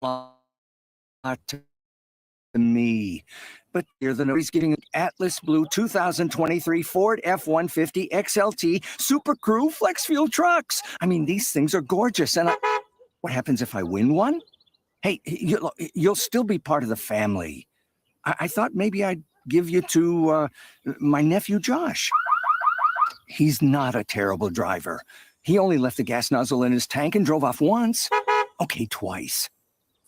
lot to me. But here he's getting an Atlas Blue 2023 Ford F-150 XLT Super Crew Flex Fuel trucks. I mean, these things are gorgeous. And what happens if I win one? Hey, you'll still be part of the family. I thought maybe I'd give you to my nephew, Josh. He's not a terrible driver. He only left the gas nozzle in his tank and drove off once. Okay, twice.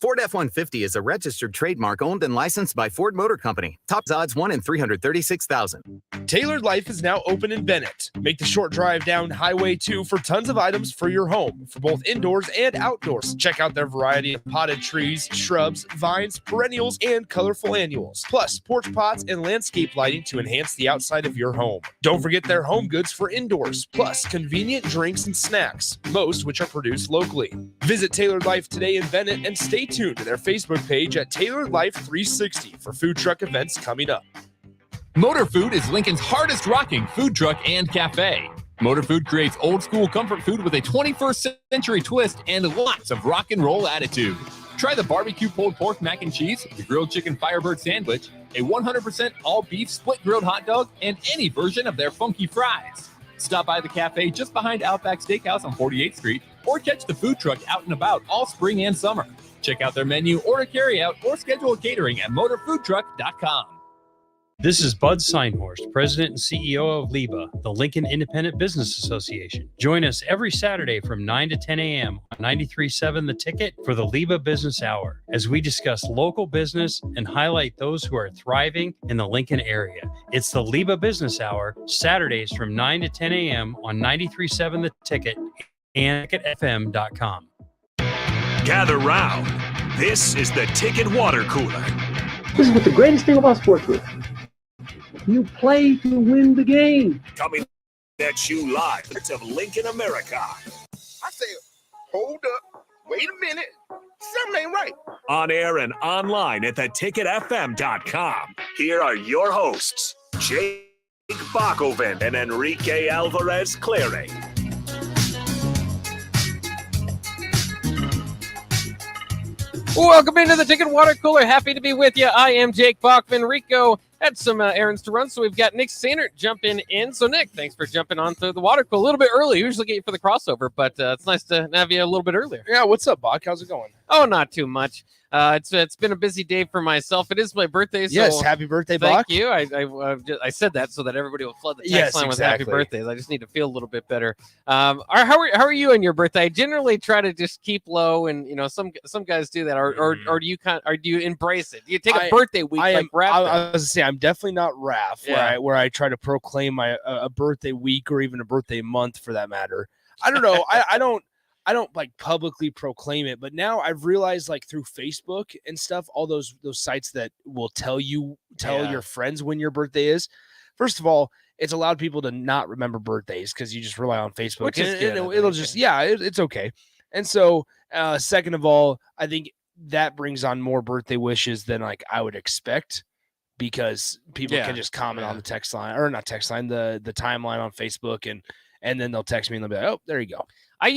Ford F-150 is a registered trademark owned and licensed by Ford Motor Company. Top odds 1 in 336,000. Tailored Life is now open in Bennett. Make the short drive down Highway 2 for tons of items for your home, for both indoors and outdoors. Check out their variety of potted trees, shrubs, vines, perennials, and colorful annuals. Plus, porch pots and landscape lighting to enhance the outside of your home. Don't forget their home goods for indoors, plus convenient drinks and snacks, most which are produced locally. Visit Tailored Life today in Bennett and stay tuned to their Facebook page at Tailored Life 360 for food truck events coming up. Motor Food is Lincoln's hardest rocking food truck and cafe. Motor Food creates old school comfort food with a 21st century twist and lots of rock and roll attitude. Try the barbecue pulled pork mac and cheese, the grilled chicken Firebird sandwich, a 100% all beef split grilled hot dog, and any version of their funky fries. Stop by the cafe just behind Outback Steakhouse on 48th Street or catch the food truck out and about all spring and summer. Check out their menu, order carryout, or schedule catering at motorfoodtruck.com. This is Bud Seinhorst, President and CEO of LIBA, the Lincoln Independent Business Association. Join us every Saturday from 9 to 10 a.m. on 93.7 The Ticket for the LIBA Business Hour, as we discuss local business and highlight those who are thriving in the Lincoln area. It's the LIBA Business Hour, Saturdays from 9 to 10 a.m. on 93.7 The Ticket and ticketfm.com. Gather round. This is the Ticket Water Cooler. This is what the greatest thing about sports is. You play to win the game. Coming at you live. It's of Lincoln, America. I say, hold up. Wait a minute. Something ain't right. On air and online at theticketfm.com. Here are your hosts, Jake Bakoven and Enrique Alvarez Clary. Welcome into the Ticket Water Cooler. Happy to be with you. I am Jake Bachman. Rico had some errands to run, so we've got Nick Sandert jumping in. So, Nick, thanks for jumping on through the water cooler a little bit early. Usually get you for the crossover, but it's nice to have you a little bit earlier. Yeah, what's up, Bach? How's it going? Oh, not too much. It's been a busy day for myself. It is my birthday. So yes, happy birthday, Bach. Thank you. I said that so that everybody will flood the text line with happy birthdays. I just need to feel a little bit better. How are you on your birthday? I generally try to just keep low, and some guys do that. Or do you embrace it? Do you take a birthday week like Raph? I was gonna say I'm definitely not Raph, where I try to proclaim my a birthday week or even a birthday month for that matter. I don't know. I don't like publicly proclaim it, but now I've realized like through Facebook and stuff, all those sites that will tell your friends when your birthday is. First of all, it's allowed people to not remember birthdays because you just rely on Facebook. Which is good, it'll just, it's okay. And so, second of all, I think that brings on more birthday wishes than like I would expect because people can just comment on the text line or not text line, the timeline on Facebook and then they'll text me and they'll be like, oh, there you go. I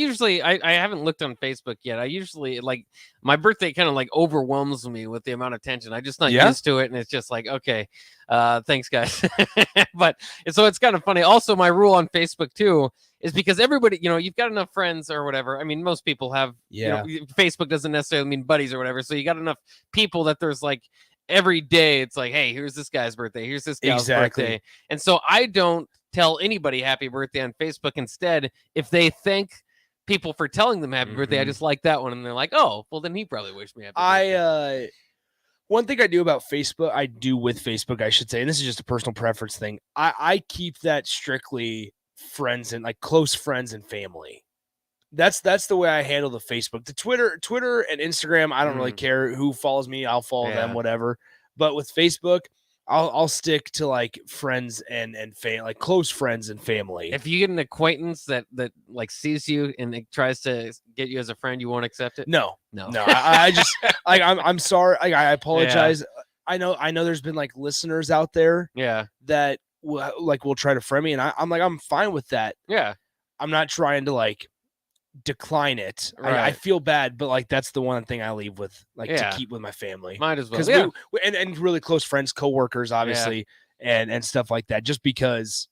haven't looked on Facebook yet. I usually like my birthday kind of like overwhelms me with the amount of tension. I'm just not used to it. And it's just like, okay, thanks guys. But so it's kind of funny. Also, my rule on Facebook too is because everybody, you've got enough friends or whatever. I mean, most people have, Facebook doesn't necessarily mean buddies or whatever. So you got enough people that there's like every day it's like, hey, here's this guy's birthday. Here's this gal's birthday. And so I don't tell anybody happy birthday on Facebook. Instead, if they thank people for telling them happy birthday, I just like that one, and they're like, oh, well then he probably wished me happy birthday. One thing I do with Facebook, I should say, and this is just a personal preference thing, I keep that strictly friends and like close friends and family. That's the way I handle the Facebook. The Twitter and Instagram, I don't really care who follows me, I'll follow them, whatever. But with Facebook, I'll stick to like friends and like close friends and family. If you get an acquaintance that like sees you and it tries to get you as a friend, you won't accept it. No. I just like I'm sorry. I apologize. Yeah. I know there's been like listeners out there. That will try to friend me, and I'm like I'm fine with that. Yeah. I'm not trying to like decline it. I Right. feel bad, but like that's the one thing I leave with, like Yeah. to keep with my family. Might as well. Because Yeah. and really close friends, coworkers, obviously, and stuff like that. Just because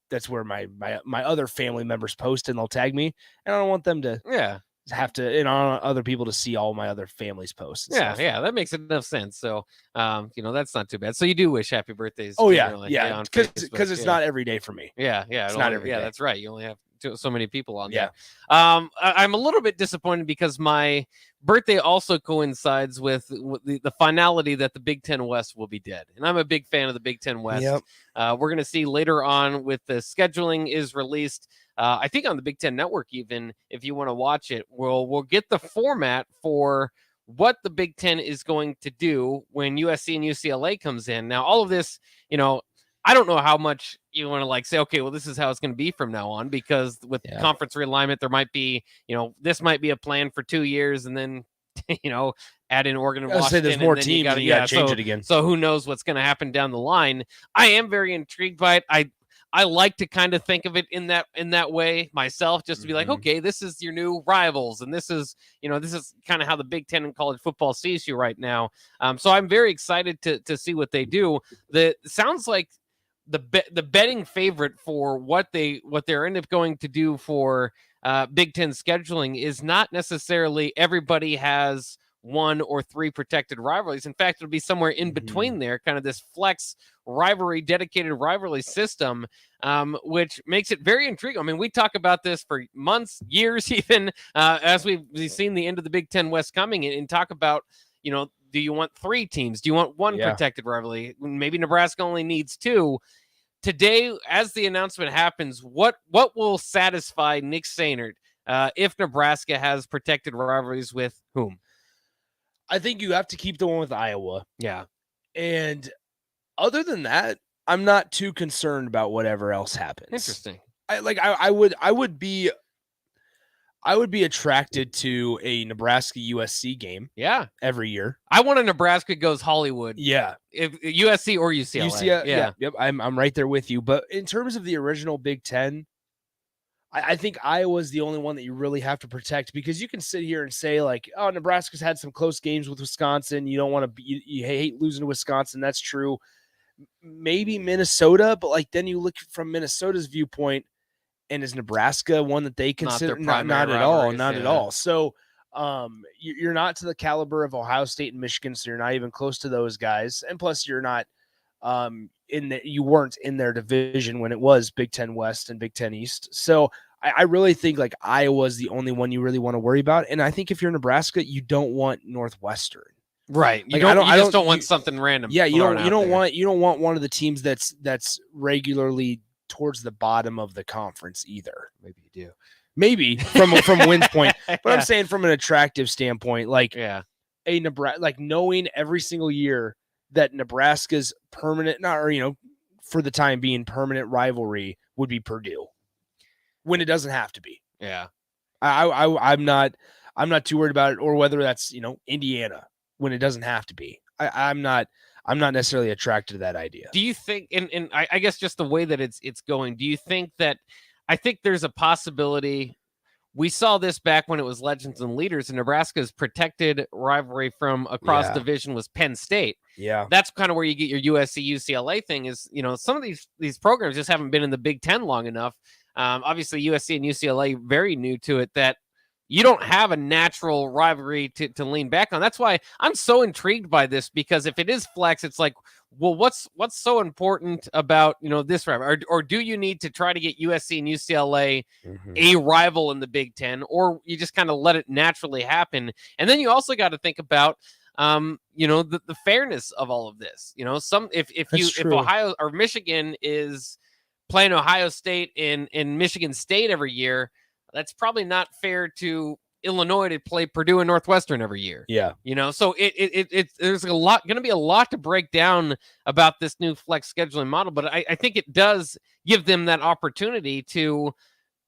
that's where my other family members post and they'll tag me, and I don't want them to have to, and I don't want other people to see all my other family's posts. And stuff. Yeah, that makes enough sense. So, that's not too bad. So you do wish happy birthdays. Oh yeah, generally, yeah, on because Facebook, it's not every day for me. Yeah, it's not every day. that's right. You only have so many people on Yeah. there. I'm a little bit disappointed because my birthday also coincides with the finality that the Big Ten West will be dead, and I'm a big fan of the Big Ten West. Yep. We're going to see later on with the scheduling is released. I think on the Big Ten Network, even if you want to watch it, we'll get the format for what the Big Ten is going to do when USC and UCLA comes in. Now, all of this, I don't know how much you want to like say, okay, well, this is how it's going to be from now on, because with conference realignment, there might be, this might be a plan for 2 years, and then, add in Oregon and Washington. There's more teams, and you got to change it again. So who knows what's going to happen down the line? I am very intrigued by it. I like to kind of think of it in that way myself, just to be like, okay, this is your new rivals, and this is kind of how the Big Ten and college football sees you right now. So I'm very excited to see what they do. Sounds like the betting favorite for what they're end up going to do for Big Ten scheduling is not necessarily everybody has 1 or 3 protected rivalries. In fact, it'll be somewhere in between there, kind of this flex rivalry, dedicated rivalry system, which makes it very intriguing. I mean, we talk about this for months, years, even as we've seen the end of the Big Ten West coming and talk about, do you want 3 teams? Do you want 1 protected rivalry? Maybe Nebraska only needs 2. Today, as the announcement happens, what will satisfy Nick Sainert if Nebraska has protected rivalries with whom? I think you have to keep the one with Iowa. Yeah. And other than that, I'm not too concerned about whatever else happens. Interesting. I would be attracted to a Nebraska USC game. Yeah. Every year. I want a Nebraska goes Hollywood. Yeah. If USC or UCLA. Yeah. Yep. I'm right there with you. But in terms of the original Big Ten, I think Iowa's the only one that you really have to protect, because you can sit here and say like, oh, Nebraska's had some close games with Wisconsin. You don't want to be, you hate losing to Wisconsin. That's true. Maybe Minnesota, but like then you look from Minnesota's viewpoint, and is Nebraska one that they consider? Not at all. So you're not to the caliber of Ohio State and Michigan, so you're not even close to those guys. And plus, you're not you weren't in their division when it was Big Ten West and Big Ten East. So I really think like Iowa's the only one you really want to worry about. And I think if you're Nebraska, you don't want Northwestern. Right. You like, just don't want something random. Yeah, you don't want one of the teams that's regularly towards the bottom of the conference either. Maybe you do. Maybe from wins point. But I'm saying from an attractive standpoint, like a Nebraska, like knowing every single year that Nebraska's permanent, for the time being, permanent rivalry would be Purdue, when it doesn't have to be. Yeah, I'm not too worried about it, or whether that's Indiana, when it doesn't have to be. I'm not necessarily attracted to that idea. Do you think, and I guess just the way that it's going, do you think that, I think there's a possibility, we saw this back when it was Legends and Leaders, and Nebraska's protected rivalry from across division was Penn State. Yeah. That's kind of where you get your USC UCLA thing is, some of these programs just haven't been in the Big Ten long enough. Obviously USC and UCLA very new to it, that you don't have a natural rivalry to lean back on. That's why I'm so intrigued by this, because if it is flex, it's like, well, what's so important about, this rivalry? Or do you need to try to get USC and UCLA a rival in the Big Ten, or you just kind of let it naturally happen? And then you also got to think about, the fairness of all of this. If Ohio or Michigan is playing Ohio State in Michigan State every year, that's probably not fair to Illinois to play Purdue and Northwestern every year. Yeah. So there's going to be a lot to break down about this new flex scheduling model, but I think it does give them that opportunity to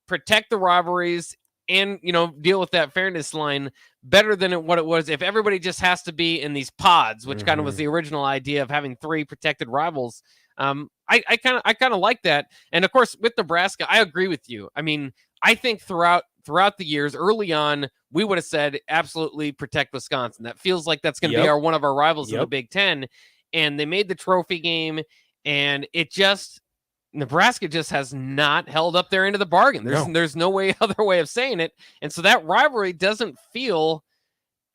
protect the rivalries and, deal with that fairness line better than what it was if everybody just has to be in these pods, which kind of was the original idea of having 3 protected rivals. I kind of like that. And of course, with Nebraska, I agree with you. I mean, I think throughout the years, early on, we would have said absolutely protect Wisconsin. That feels like that's going to be one of our rivals in the Big Ten. And they made the trophy game, and Nebraska just has not held up their end of the bargain. There's no other way of saying it. And so that rivalry doesn't feel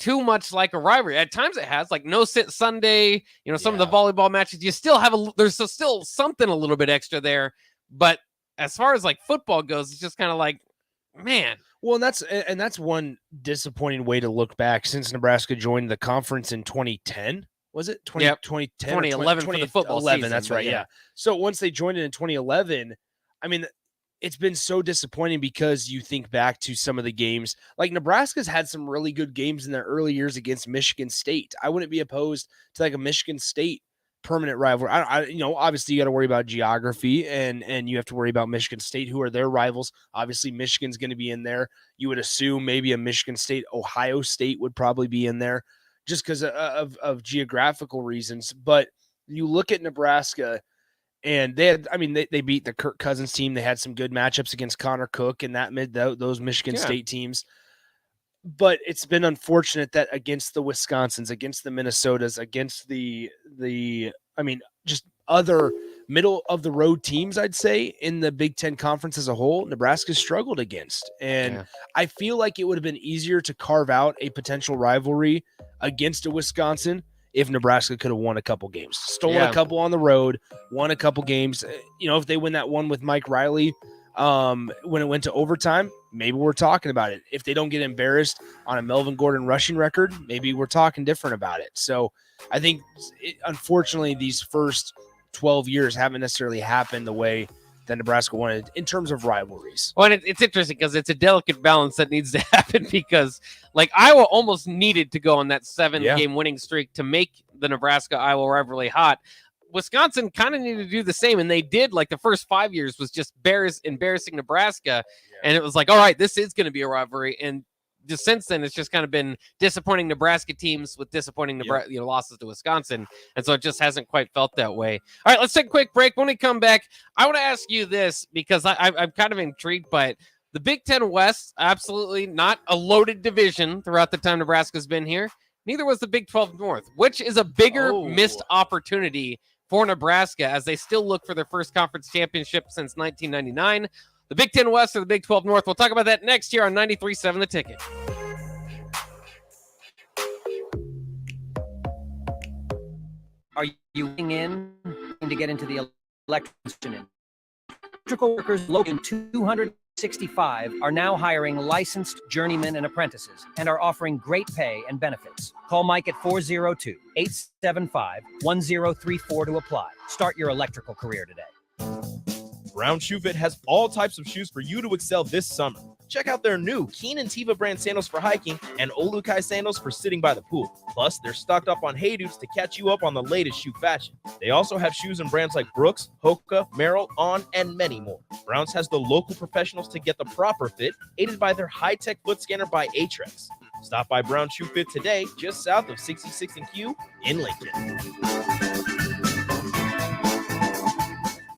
too much like a rivalry. At times it has, like No Sit Sunday, some of the volleyball matches, you still have there's still something a little bit extra there. But as far as like football goes, it's just kind of like, man. Well, and that's one disappointing way to look back since Nebraska joined the conference in 2010. Was it 2010? 2011 for the football season. That's right. Yeah. So once they joined it in 2011, I mean, it's been so disappointing because you think back to some of the games. Like Nebraska's had some really good games in their early years against Michigan State. I wouldn't be opposed to like a Michigan State permanent rivalry. Obviously you got to worry about geography and you have to worry about Michigan State, who are their rivals. Obviously Michigan's going to be in there. You would assume maybe a Michigan State, Ohio State would probably be in there just because of geographical reasons. But you look at Nebraska and they beat the Kirk Cousins team. They had some good matchups against Connor Cook and those Michigan State teams. But it's been unfortunate that against the Wisconsins, against the Minnesotas, against just other middle of the road teams, I'd say in the Big Ten Conference as a whole, Nebraska struggled against. And I feel like it would have been easier to carve out a potential rivalry against a Wisconsin if Nebraska could have won a couple games, stolen a couple on the road, won a couple games. If they win that one with Mike Riley, when it went to overtime, maybe we're talking about it. If they don't get embarrassed on a Melvin Gordon rushing record, maybe we're talking different about it. So I think, unfortunately, these first 12 years haven't necessarily happened the way that Nebraska wanted in terms of rivalries. Well, and it's interesting because it's a delicate balance that needs to happen because, like, Iowa almost needed to go on that 7-game winning streak to make the Nebraska-Iowa rivalry hot. Wisconsin kind of needed to do the same, and they did. Like the first 5 years was just embarrassing Nebraska, and it was like, all right, this is going to be a rivalry. And just since then, it's just kind of been disappointing Nebraska teams with disappointing losses to Wisconsin, and so it just hasn't quite felt that way. All right, let's take a quick break. When we come back, I want to ask you this because I'm kind of intrigued by it. The Big Ten West, absolutely not a loaded division throughout the time Nebraska's been here. Neither was the Big 12 North, which is a bigger missed opportunity for Nebraska as they still look for their first conference championship since 1999. The Big 10 West or the Big 12 North. We'll talk about that next year on 93.7 The Ticket. Are you in to get into the electrical workers? Logan 265 are now hiring licensed journeymen and apprentices and are offering great pay and benefits. Call Mike at 402-875-1034 to apply. Start your electrical career today. Brown Shoe Fit has all types of shoes for you to excel this summer. Check out their new Keen and Tiva brand sandals for hiking and Olukai sandals for sitting by the pool. Plus, they're stocked up on Hey Dudes to catch you up on the latest shoe fashion. They also have shoes in brands like Brooks, Hoka, Merrell, On, and many more. Browns has the local professionals to get the proper fit, aided by their high-tech foot scanner by Atrex. Stop by Brown Shoe Fit today, just south of 66th and Q in Lincoln.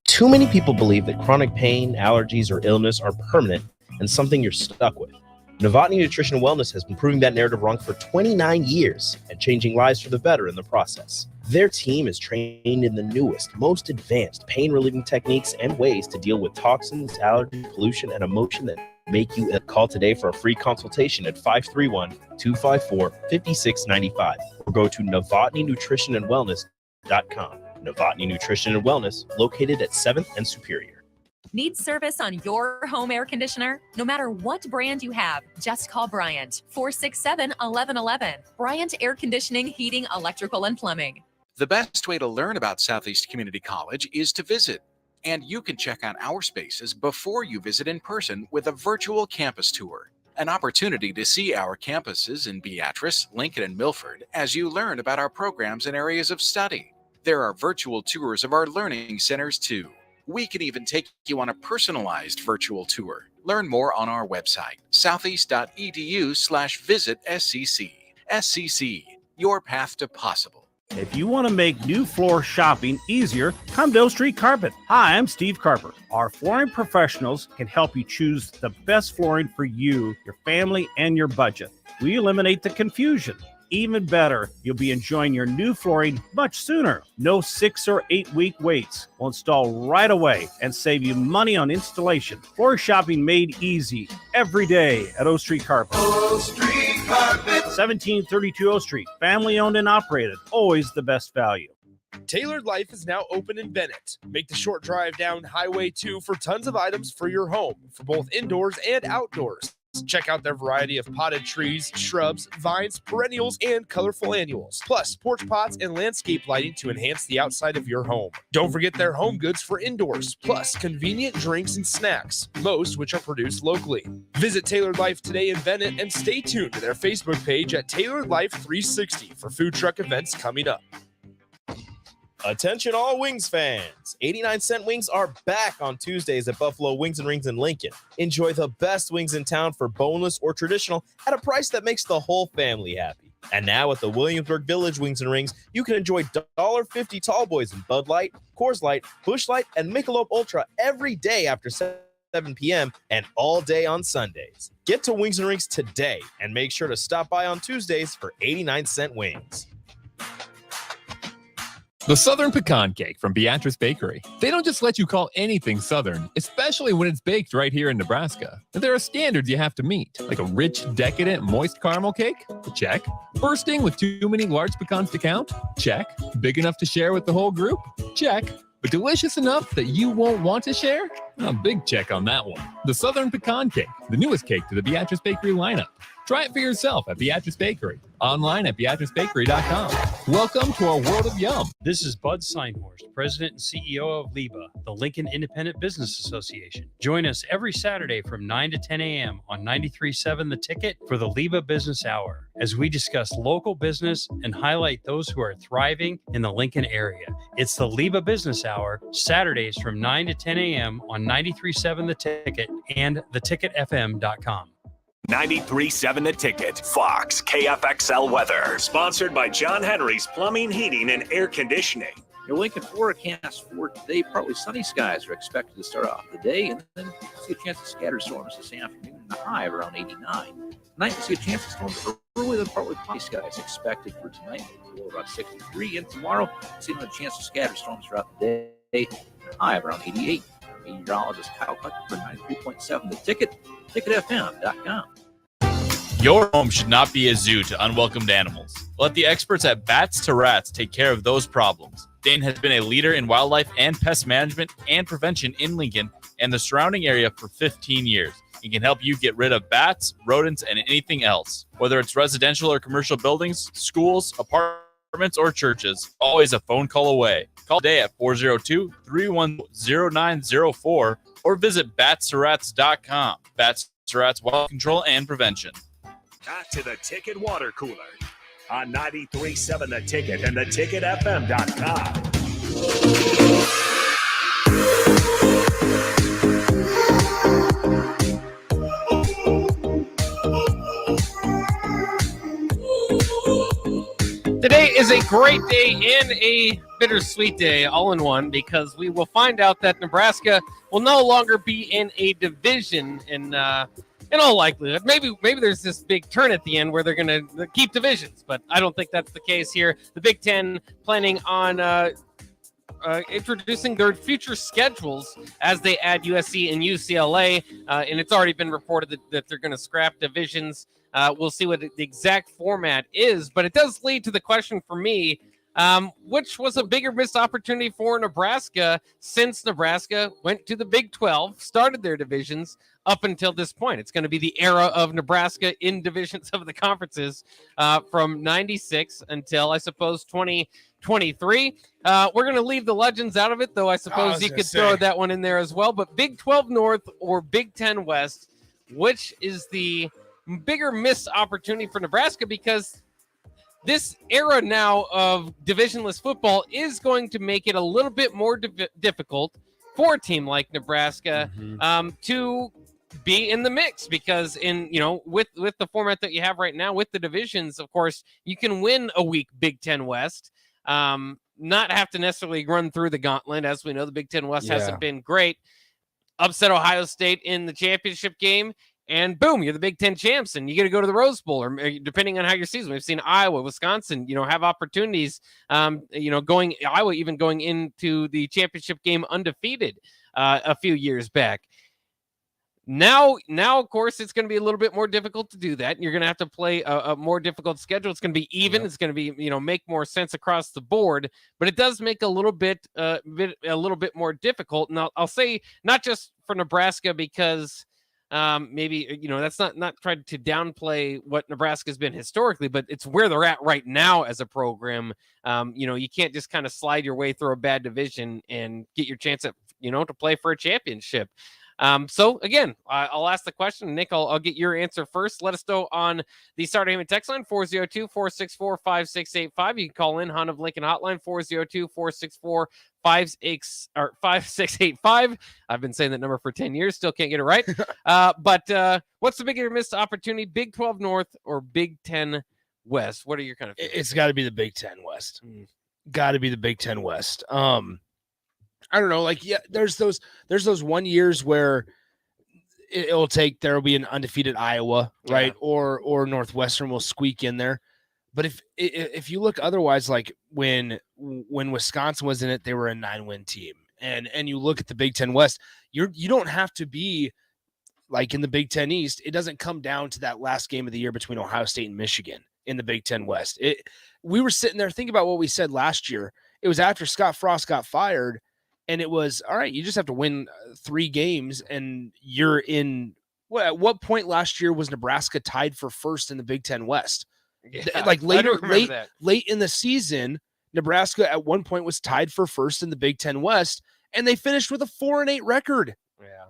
Too many people believe that chronic pain, allergies, or illness are permanent and something you're stuck with. Novotny Nutrition and Wellness has been proving that narrative wrong for 29 years and changing lives for the better in the process. Their team is trained in the newest, most advanced pain-relieving techniques and ways to deal with toxins, allergies, pollution, and emotion that make you call today for a free consultation at 531-254-5695 or go to novotnynutritionandwellness.com. Novotny Nutrition and Wellness, located at 7th and Superior. Need service on your home air conditioner? No matter what brand you have, just call Bryant, 467-1111. Bryant Air Conditioning, Heating, Electrical, and Plumbing. The best way to learn about Southeast Community College is to visit. And you can check out our spaces before you visit in person with a virtual campus tour. An opportunity to see our campuses in Beatrice, Lincoln, and Milford as you learn about our programs and areas of study. There are virtual tours of our learning centers too. We can even take you on a personalized virtual tour. Learn more on our website, southeast.edu/visit SCC. SCC, your path to possible. If you want to make new floor shopping easier, come to O Street Carpet. Hi, I'm Steve Carper. Our flooring professionals can help you choose the best flooring for you, your family, and your budget. We eliminate the confusion. Even better, you'll be enjoying your new flooring much sooner. No 6 or 8 week waits. We'll install right away and save you money on installation. Floor shopping made easy every day at O Street Carpet. O Street Carpet. 1732 O Street. Family owned and operated. Always the best value. Tailored Life is now open in Bennett. Make the short drive down Highway 2 for tons of items for your home, for both indoors and outdoors. Check out their variety of potted trees, shrubs, vines, perennials, and colorful annuals. Plus, porch pots and landscape lighting to enhance the outside of your home. Don't forget their home goods for indoors, plus convenient drinks and snacks, most which are produced locally. Visit Tailored Life today in Bennett and stay tuned to their Facebook page at Tailored Life 360 for food truck events coming up. Attention all wings fans. 89-cent wings are back on Tuesdays at Buffalo Wings and Rings in Lincoln. Enjoy the best wings in town for boneless or traditional at a price that makes the whole family happy. And now at the Williamsburg Village Wings and Rings, you can enjoy $1.50 tall boys in Bud Light, Coors Light, Busch Light, and Michelob Ultra every day after 7 p.m. and all day on Sundays. Get to Wings and Rings today and make sure to stop by on Tuesdays for 89-cent wings. The Southern Pecan Cake from Beatrice Bakery. They don't just let you call anything Southern, especially when it's baked right here in Nebraska. And there are standards you have to meet, like a rich, decadent, moist caramel cake? Check. Bursting with too many large pecans to count? Check. Big enough to share with the whole group? Check. But delicious enough that you won't want to share? A big check on that one. The Southern Pecan Cake, the newest cake to the Beatrice Bakery lineup. Try it for yourself at Beatrice Bakery. Online at BeatriceBakery.com. Welcome to our world of yum. This is Bud Seinhorst, President and CEO of LIBA, the Lincoln Independent Business Association. Join us every Saturday from 9 to 10 a.m. on 93.7 The Ticket for the LIBA Business Hour, as we discuss local business and highlight those who are thriving in the Lincoln area. It's the LIBA Business Hour, Saturdays from 9 to 10 a.m. on 93.7 The Ticket and theticketfm.com. 93.7 The Ticket, Fox, KFXL weather. Sponsored by John Henry's Plumbing, Heating, and Air Conditioning. Your Lincoln forecast for today, partly sunny skies are expected to start off the day, and then see a chance of scattered storms this afternoon and a high of around 89. Tonight, we see a chance of storms early and partly cloudy skies expected for tonight, low about 63. And tomorrow, see another chance of scattered storms throughout the day, a high of around 88. Meteorologist Kyle Cutter for 93.7 The Ticket, ticketfm.com. Your home should not be a zoo to unwelcomed animals. Let the experts at Bats to Rats take care of those problems. Dane has been a leader in wildlife and pest management and prevention in Lincoln and the surrounding area for 15 years. He can help you get rid of bats, rodents, and anything else. Whether it's residential or commercial buildings, schools, apartments, or churches, always a phone call away. Call today at 402-310-0904 or visit batsterats.com. Bats to Rats Wild Control and Prevention. Back to the Ticket Water Cooler on 93.7 The Ticket and theticketfm.com. Today is a great day and a bittersweet day, all in one, because we will find out that Nebraska will no longer be in a division in all likelihood. Maybe there's this big turn at the end where they're going to keep divisions, but I don't think that's the case here. The Big Ten planning on introducing their future schedules as they add USC and UCLA, and it's already been reported that they're going to scrap divisions. We'll see what the exact format is, but it does lead to the question for me, which was a bigger missed opportunity for Nebraska since Nebraska went to the Big 12, started their divisions up until this point. It's going to be the era of Nebraska in divisions of the conferences from 96 until, I suppose, 2023. We're going to leave the legends out of it, though I suppose you could throw that one in there as well. But Big 12 North or Big 10 West, which is the bigger missed opportunity for Nebraska, because this era now of divisionless football is going to make it a little bit more difficult for a team like Nebraska to be in the mix, because with the format that you have right now with the divisions, of course, you can win a week Big 10 West. not have to necessarily run through the gauntlet. As we know, the Big Ten West hasn't been great. Upset Ohio State in the championship game, and boom, you're the Big Ten champs, and you get to go to the Rose Bowl, or depending on how your season. We've seen Iowa, Wisconsin, have opportunities. Iowa even going into the championship game undefeated a few years back. Now, of course, it's going to be a little bit more difficult to do that. You're going to have to play a more difficult schedule. It's going to be even. It's going to be, make more sense across the board. But it does make a little bit more difficult. And I'll say not just for Nebraska, because maybe that's not trying to downplay what Nebraska has been historically, but it's where they're at right now as a program. You can't just kind of slide your way through a bad division and get your chance at to play for a championship. So again, I'll ask the question. Nick, I'll get your answer first. Let us know on the Starter Heyman text line, 402-464-5685. You can call in Honda of Lincoln hotline, 402-464-5685. I've been saying that number for 10 years. Still can't get it right. But what's the bigger missed opportunity, Big 12 North or Big 10 West? What are your kind of It's got to be the Big 10 West. Got to be the Big 10 West. I don't know, there's those 1 years where there will be an undefeated Iowa, right? Or Northwestern will squeak in there. But if you look otherwise, like when Wisconsin was in it, they were a 9-win team. And you look at the Big 10 West, you don't have to be like in the Big 10 East. It doesn't come down to that last game of the year between Ohio State and Michigan in the Big 10 West. We were sitting there thinking about what we said last year. It was after Scott Frost got fired. And it was, all right, you just have to win 3 games and you're in. Well, at what point last year was Nebraska tied for first in the Big 10 West? Yeah, late in the season, Nebraska at one point was tied for first in the Big 10 West, and they finished with a 4-8 record. Yeah.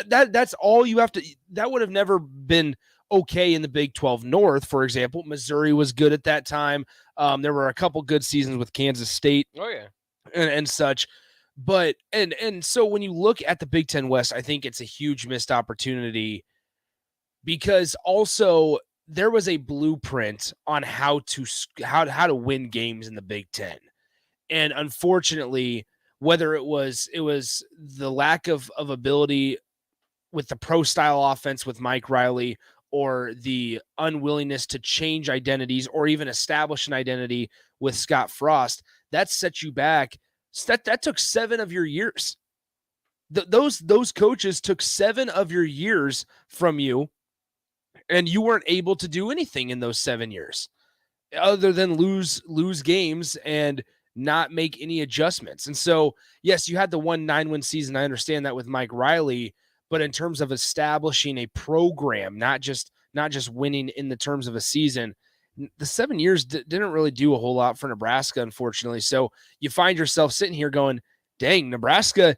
That's all you have to. That would have never been okay in the Big 12 North, for example. Missouri was good at that time. There were a couple good seasons with Kansas State. Oh, yeah. And such. But and so when you look at the Big 10 West, I think it's a huge missed opportunity, because also there was a blueprint on how to win games in the Big 10. And unfortunately, whether it was the lack of ability with the pro style offense with Mike Riley, or the unwillingness to change identities or even establish an identity with Scott Frost, that set you back. That took 7 of your years. Those coaches took 7 of your years from you, and you weren't able to do anything in those 7 years other than lose games and not make any adjustments. And so, yes, you had the 1 9-win season. I understand that with Mike Riley, but in terms of establishing a program, not just winning in the terms of a season, the 7 years didn't really do a whole lot for Nebraska, unfortunately. So you find yourself sitting here going, dang, Nebraska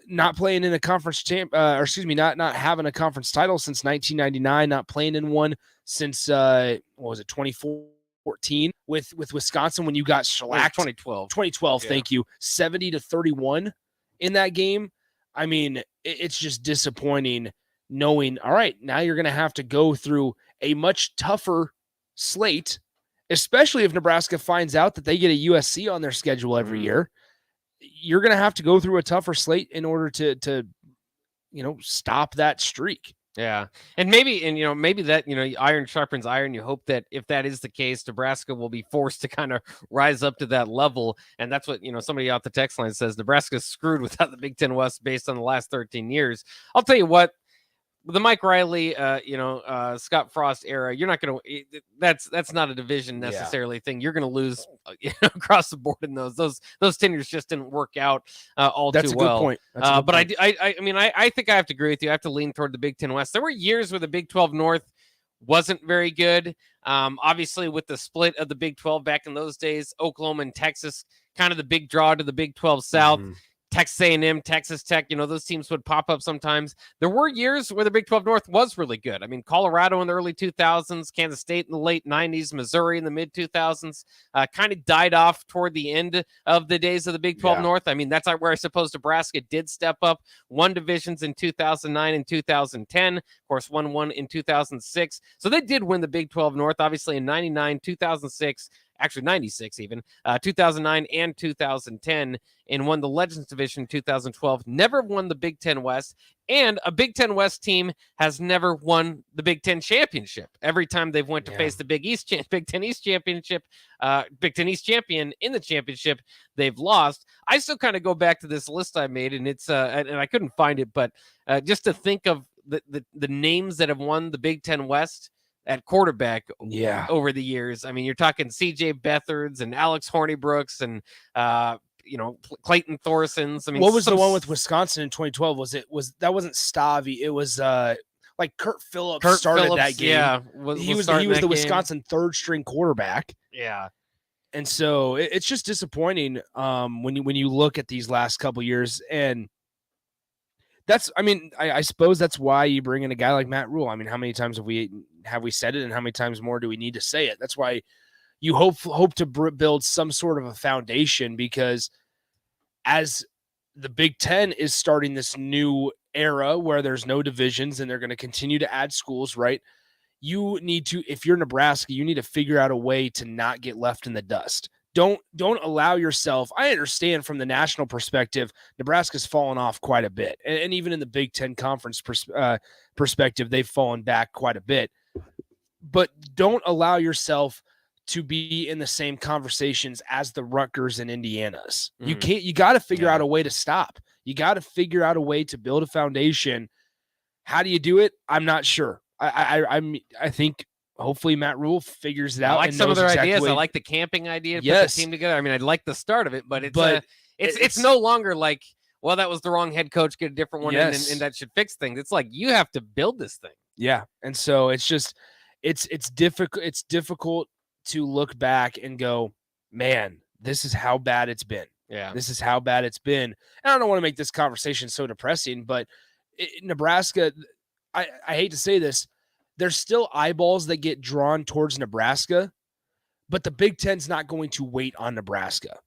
not playing in a conference not having a conference title since 1999, not playing in one since 2014 with Wisconsin, when you got shellacked. 2012, yeah. Thank you. 70-31 in that game. I mean, it's just disappointing knowing, all right, now you're going to have to go through a much tougher slate, especially if Nebraska finds out that they get a USC on their schedule every year. You're going to have to go through a tougher slate in order to stop that streak. Yeah. And maybe that, iron sharpens iron. You hope that if that is the case, Nebraska will be forced to kind of rise up to that level. And that's what, somebody out the text line says, Nebraska's screwed without the Big Ten West based on the last 13 years. I'll tell you what, the Mike Riley, Scott Frost era, you're not going to. That's not a division necessarily thing. You're going to lose across the board in those tenures just didn't work out all That's too a good well. Point. But point. I think I have to agree with you. I have to lean toward the Big Ten West. There were years where the Big 12 North wasn't very good. Obviously, with the split of the Big 12 back in those days, Oklahoma and Texas, kind of the big draw to the Big 12 South. Mm-hmm. Texas A&M, Texas Tech, those teams would pop up sometimes. There were years where the Big 12 North was really good. I mean, Colorado in the early 2000s, Kansas State in the late 90s, Missouri in the mid 2000s, kind of died off toward the end of the days of the Big 12 North. I mean, that's where I suppose Nebraska did step up. Won divisions in 2009 and 2010. Of course, won one in 2006. So they did win the Big 12 North, obviously in 99, 2006, actually 96 even, 2009 and 2010, and won the Legends Division in 2012. Never won the Big Ten West, and a Big Ten West team has never won the Big Ten championship. Every time they've went to face the Big Ten East championship, Big Ten East champion in the championship, they've lost. I still kind of go back to this list I made, and it's and I couldn't find it, but just to think of the names that have won the Big Ten West at quarterback over the years. I mean, you're talking CJ Beathard's and Alex Hornibrook's and Clayton Thorson's. I mean, what was the one with Wisconsin in 2012? That wasn't Stavi? It was like Kurt Phillips started that game. Yeah, he was the Wisconsin third string quarterback. Yeah. And so it's just disappointing when you look at these last couple years, and I suppose that's why you bring in a guy like Matt Rule. I mean, how many times have we said it, and how many times more do we need to say it? That's why you hope to build some sort of a foundation, because as the Big Ten is starting this new era where there's no divisions and they're going to continue to add schools, right? You need to, if you're Nebraska, you need to figure out a way to not get left in the dust. Don't allow yourself. I understand from the national perspective, Nebraska's fallen off quite a bit. And even in the Big Ten Conference perspective, they've fallen back quite a bit. But don't allow yourself to be in the same conversations as the Rutgers and Indianas. You got to figure out a way to stop. You got to figure out a way to build a foundation. How do you do it? I'm not sure. I think hopefully Matt Rule figures it out. I like some of their ideas. I like the camping idea to put the team together. I mean, I like the start of it, but it's no longer like, well, that was the wrong head coach, get a different one, and that should fix things. It's like, you have to build this thing. Yeah. And so it's just, it's difficult. It's difficult to look back and go, man, this is how bad it's been. Yeah. This is how bad it's been. And I don't want to make this conversation so depressing, but Nebraska, I hate to say this, there's still eyeballs that get drawn towards Nebraska, but the Big Ten's not going to wait on Nebraska.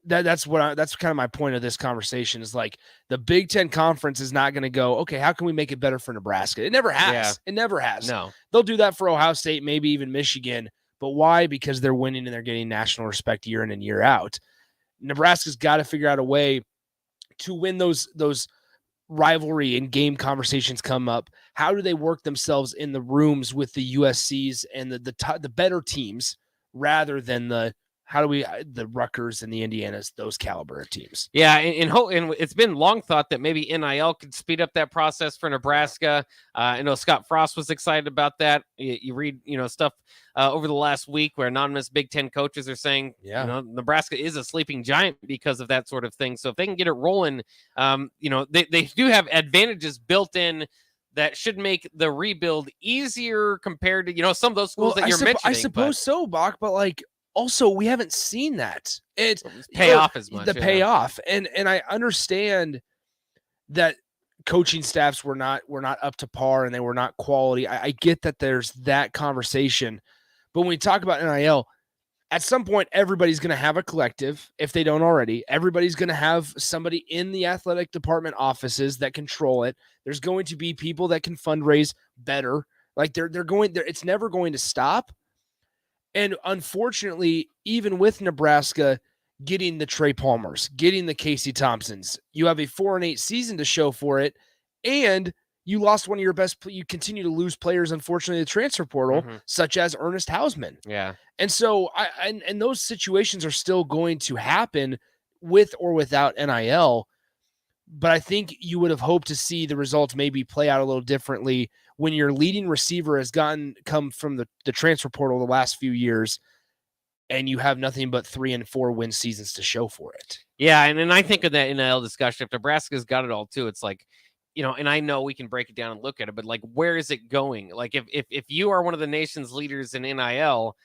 That's kind of my point of this conversation, is like, the Big Ten Conference is not going to go, okay, how can we make it better for Nebraska? It never has. Yeah. It never has. No. They'll do that for Ohio State, maybe even Michigan. But why? Because they're winning and they're getting national respect year in and year out. Nebraska's got to figure out a way to win those rivalry and game conversations come up. How do they work themselves in the rooms with the USCs and the better teams, rather than the Rutgers and the Indianas, those caliber of teams? Yeah, and it's been long thought that maybe NIL could speed up that process for Nebraska. I know Scott Frost was excited about that. You read, stuff over the last week where anonymous Big Ten coaches are saying, Nebraska is a sleeping giant because of that sort of thing. So if they can get it rolling, they do have advantages built in that should make the rebuild easier compared to, some of those schools that you're mentioning. I suppose so, Bach, but like, also, we haven't seen that. It's payoff as much. The payoff. And I understand that coaching staffs were not up to par and they were not quality. I get that there's that conversation. But when we talk about NIL, at some point, everybody's going to have a collective, if they don't already. Everybody's going to have somebody in the athletic department offices that control it. There's going to be people that can fundraise better. Like it's never going to stop. And unfortunately, even with Nebraska getting the Trey Palmers, getting the Casey Thompsons, you have a 4-8 season to show for it, and you lost one of your best. You continue to lose players, unfortunately, the transfer portal, such as Ernest Hausman. Yeah, and so and those situations are still going to happen with or without NIL. But I think you would have hoped to see the results maybe play out a little differently when your leading receiver has come from the transfer portal the last few years, and you have nothing but 3 and 4 win seasons to show for it. Yeah, and I think of that NIL discussion, if Nebraska's got it all too, it's like, and I know we can break it down and look at it, but like, where is it going? Like, if you are one of the nation's leaders in NIL,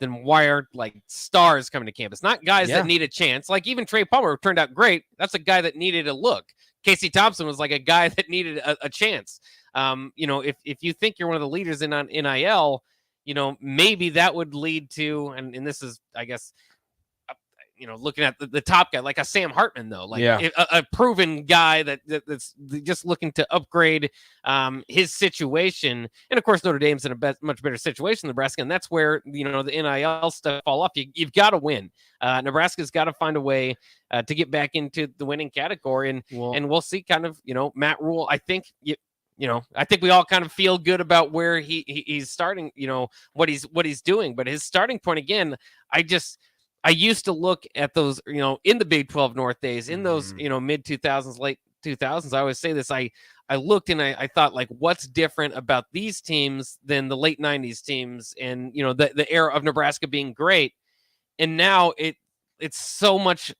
then why aren't like stars coming to campus? Not guys that need a chance. Like even Trey Palmer turned out great. That's a guy that needed a look. Casey Thompson was like a guy that needed a chance. If you think you're one of the leaders in on NIL, maybe that would lead to, and this is, I guess, looking at the top guy, like a Sam Hartman, though, like Yeah. a proven guy that's just looking to upgrade his situation. And of course, Notre Dame's in a much better situation than Nebraska, and that's where the NIL stuff fall off. You've got to win. Nebraska's got to find a way to get back into the winning category, and we'll see. Kind of, Matt Rule. I think I think we all kind of feel good about where he's starting. What he's doing, but his starting point again. I used to look at those, in the Big 12 North days, in those, mid 2000s, late 2000s. I always say this. I looked and I thought, like, what's different about these teams than the late 90s teams and, the era of Nebraska being great. And now it's so much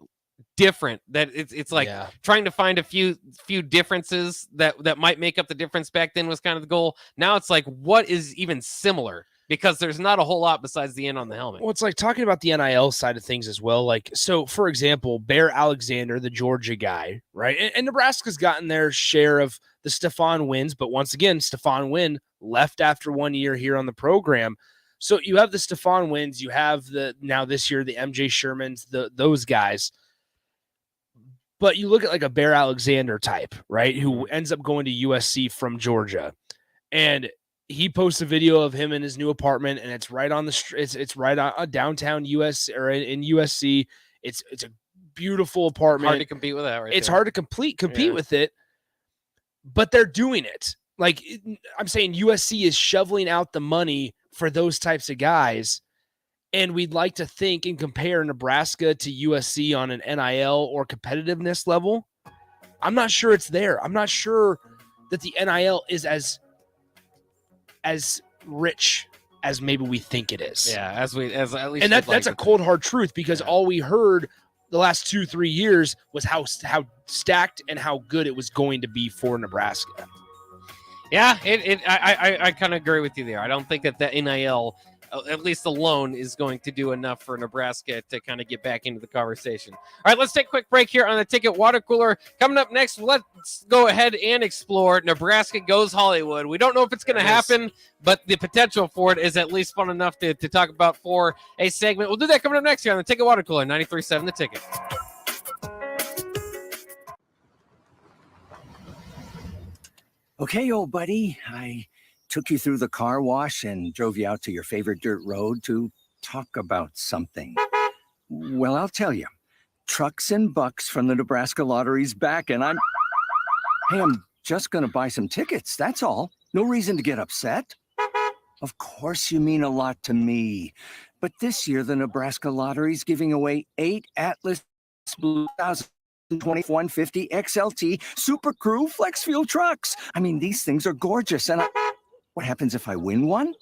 different that it's like trying to find a few differences that might make up the difference. Back then was kind of the goal. Now it's like, what is even similar? Because there's not a whole lot besides the N on the helmet. Well, it's like talking about the NIL side of things as well. Like, so for example, Bear Alexander, the Georgia guy, right? And Nebraska's gotten their share of the Stephon wins, but once again, Stephon Wynn left after 1 year here on the program. So you have the Stephon wins, you have now this year, the MJ Shermans, those guys. But you look at like a Bear Alexander type, right? Who ends up going to USC from Georgia. And he posts a video of him in his new apartment, and it's right on it's right on downtown US or in USC. It's a beautiful apartment. Hard to compete with that, right? It's hard to compete with it, but they're doing it. Like, I'm saying, USC is shoveling out the money for those types of guys, and we'd like to think and compare Nebraska to USC on an NIL or competitiveness level. I'm not sure it's there. I'm not sure that the NIL is as rich as maybe we think it is. Yeah, as at least. And that's a cold hard truth, because all we heard the last 2-3 years was how stacked and how good it was going to be for Nebraska. Yeah, I kind of agree with you there. I don't think that the NIL, at least alone, is going to do enough for Nebraska to kind of get back into the conversation. All right, let's take a quick break here on the Ticket Water Cooler. Coming up next, let's go ahead and explore Nebraska Goes Hollywood. We don't know if it's going to happen, but the potential for it is at least fun enough to talk about for a segment. We'll do that coming up next here on the Ticket Water Cooler, 93.7 The Ticket. Okay, old buddy, I took you through the car wash and drove you out to your favorite dirt road to talk about something. Well, I'll tell you. Trucks and Bucks from the Nebraska Lottery's back, and I'm just going to buy some tickets, that's all. No reason to get upset. Of course you mean a lot to me. But this year, the Nebraska Lottery's giving away 8 Atlas Blue 150 XLT Super Crew Flex Fuel trucks. I mean, these things are gorgeous. And what happens if I win one?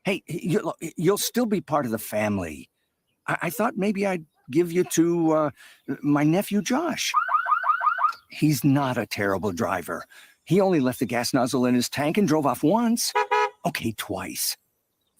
Hey, you'll still be part of the family. I thought maybe I'd give you to my nephew, Josh. He's not a terrible driver. He only left the gas nozzle in his tank and drove off once. Okay, twice.